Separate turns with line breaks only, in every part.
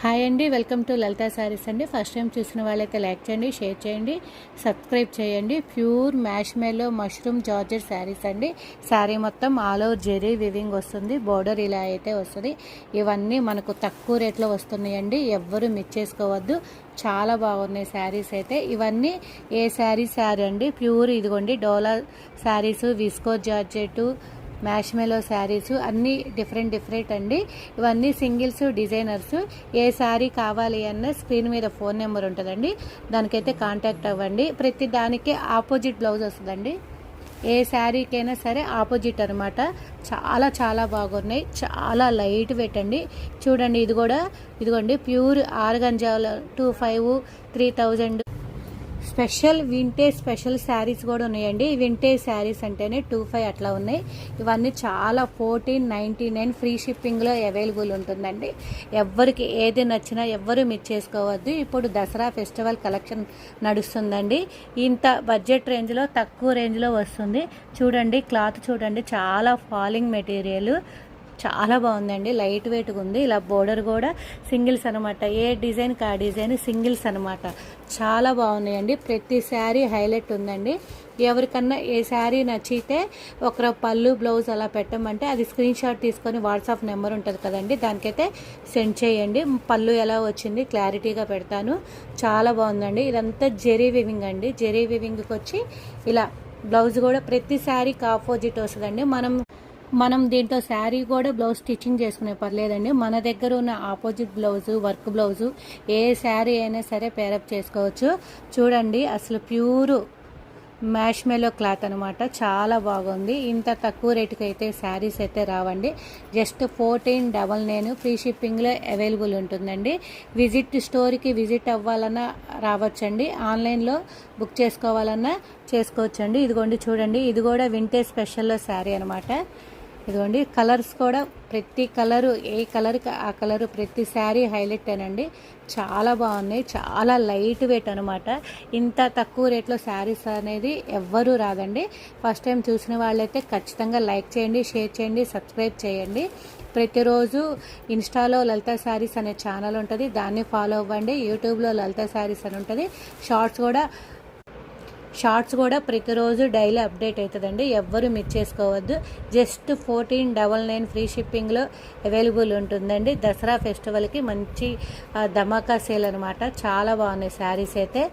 Hi అండి, welcome to Lalitha saris అండి. First time చూసిన వాళ్ళైతే లైక్ చేయండి, షేర్ చేయండి, సబ్స్క్రైబ్ చేయండి. ప్యూర్ మ్యాష్ మెల్లో మష్రూమ్ జార్జెట్ శారీస్ అండి. శారీ మొత్తం ఆల్ ఓవర్ జెరీ వివింగ్ వస్తుంది, బోర్డర్ ఇలా అయితే వస్తుంది. ఇవన్నీ మనకు తక్కువ రేట్లో వస్తున్నాయండి, ఎవ్వరు మిస్ చేసుకోవద్దు. చాలా బాగున్నాయి శారీస్ అయితే. ఇవన్నీ ఏ శారీ అండి, ప్యూర్ ఇదిగోండి డోలా శారీస్, విస్కో జార్జెట్, మ్యాష్ మెలో శారీస్ అన్నీ డిఫరెంట్ అండి. ఇవన్నీ సింగిల్స్, డిజైనర్స్. ఏ శారీ కావాలి అన్న స్క్రీన్ మీద ఫోన్ నెంబర్ ఉంటుందండి, దానికైతే కాంటాక్ట్ అవ్వండి. ప్రతి దానికి ఆపోజిట్ బ్లౌజ్ వస్తుందండి. ఏ శారీకైనా సరే ఆపోజిట్ అనమాట. చాలా బాగున్నాయి, చాలా లైట్ వెయిట్ అండి. చూడండి, ఇదిగోండి ప్యూర్ ఆర్గంజాలో 2500, 3000 స్పెషల్ శారీస్ కూడా ఉన్నాయండి. వింటేజ్ శారీస్ అంటేనే 2500 అట్లా ఉన్నాయి. ఇవన్నీ చాలా 1499 ఫ్రీ షిప్పింగ్లో అవైలబుల్ ఉంటుందండి. ఎవరికి ఏది నచ్చినా ఎవ్వరూ మిస్ చేసుకోవద్దు. ఇప్పుడు దసరా ఫెస్టివల్ కలెక్షన్ నడుస్తుందండి. ఇంత బడ్జెట్ రేంజ్లో, తక్కువ రేంజ్లో వస్తుంది. చూడండి, క్లాత్ చూడండి, చాలా ఫాలింగ్ మెటీరియల్, చాలా బాగుందండి. లైట్ వెయిట్గా ఉంది. ఇలా బోర్డర్ కూడా సింగిల్స్ అనమాట. ఏ డిజైన్కి ఆ డిజైన్ సింగిల్స్ అనమాట. చాలా బాగున్నాయండి. ప్రతి శారీ హైలైట్ ఉందండి. ఎవరికన్నా ఏ శారీ నచ్చితే ఒక పళ్ళు, బ్లౌజ్ అలా పెట్టమంటే అది స్క్రీన్ షాట్ తీసుకొని వాట్సాప్ నెంబర్ ఉంటుంది కదండి, దానికైతే సెండ్ చేయండి. పళ్ళు ఎలా వచ్చింది క్లారిటీగా పెడతాను. చాలా బాగుందండి. ఇదంతా జెరీ వివింగ్ అండి. జెరీ వివింగ్కి వచ్చి ఇలా బ్లౌజ్ కూడా ప్రతి శారీకి ఆపోజిట్ వస్తుందండి. మనం దీంట్లో శారీ కూడా బ్లౌజ్ స్టిచ్చింగ్ చేసుకునే పర్లేదండి. మన దగ్గర ఉన్న ఆపోజిట్ బ్లౌజు, వర్క్ బ్లౌజు ఏ శారీ అయినా సరే పేరప్ చేసుకోవచ్చు. చూడండి, అసలు ప్యూర్ మ్యాష్ మెలో క్లాత్ అనమాట. చాలా బాగుంది. ఇంత తక్కువ రేటుకి అయితే శారీస్ అయితే రావండి. జస్ట్ 1499 ఫ్రీ షిప్పింగ్లో అవైలబుల్ ఉంటుందండి. స్టోర్కి విజిట్ అవ్వాలన్నా రావచ్చండి, ఆన్లైన్లో బుక్ చేసుకోవాలన్నా చేసుకోవచ్చండి. ఇదిగోండి చూడండి, ఇది కూడా వింటేజ్ స్పెషల్లో శారీ అనమాట. ఇదిగోండి కలర్స్ కూడా ప్రతి కలరు, ఏ కలర్కి ఆ కలరు, ప్రతి శారీ హైలైట్ అనండి. చాలా బాగున్నాయి, చాలా లైట్ వెయిట్ అనమాట. ఇంత తక్కువ రేట్లో శారీస్ అనేది ఎవ్వరూ రాదండి. ఫస్ట్ టైం చూసిన వాళ్ళైతే ఖచ్చితంగా లైక్ చేయండి, షేర్ చేయండి, సబ్స్క్రైబ్ చేయండి. ప్రతిరోజు ఇన్స్టాలో లలితా శారీస్ అనే ఛానల్ ఉంటుంది, దాన్ని ఫాలో అవ్వండి. యూట్యూబ్లో లలితా శారీస్ అని ఉంటుంది. షార్ట్స్ కూడా ప్రతిరోజు డైలీ అప్డేట్ అవుతుందండి, ఎవ్వరు మిస్ చేసుకోవద్దు. జస్ట్ 1499 ఫ్రీ షిప్పింగ్లో అవైలబుల్ ఉంటుందండి. దసరా ఫెస్టివల్కి మంచి ధమాకా సేల్ అనమాట. చాలా బాగున్నాయి శారీస్ అయితే,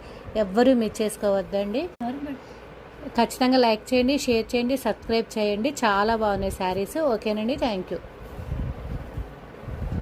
ఎవ్వరూ మిస్ చేసుకోవద్దండి. ఖచ్చితంగా లైక్ చేయండి, షేర్ చేయండి, సబ్స్క్రైబ్ చేయండి. చాలా బాగున్నాయి శారీస్. ఓకేనండి, థ్యాంక్ యూ.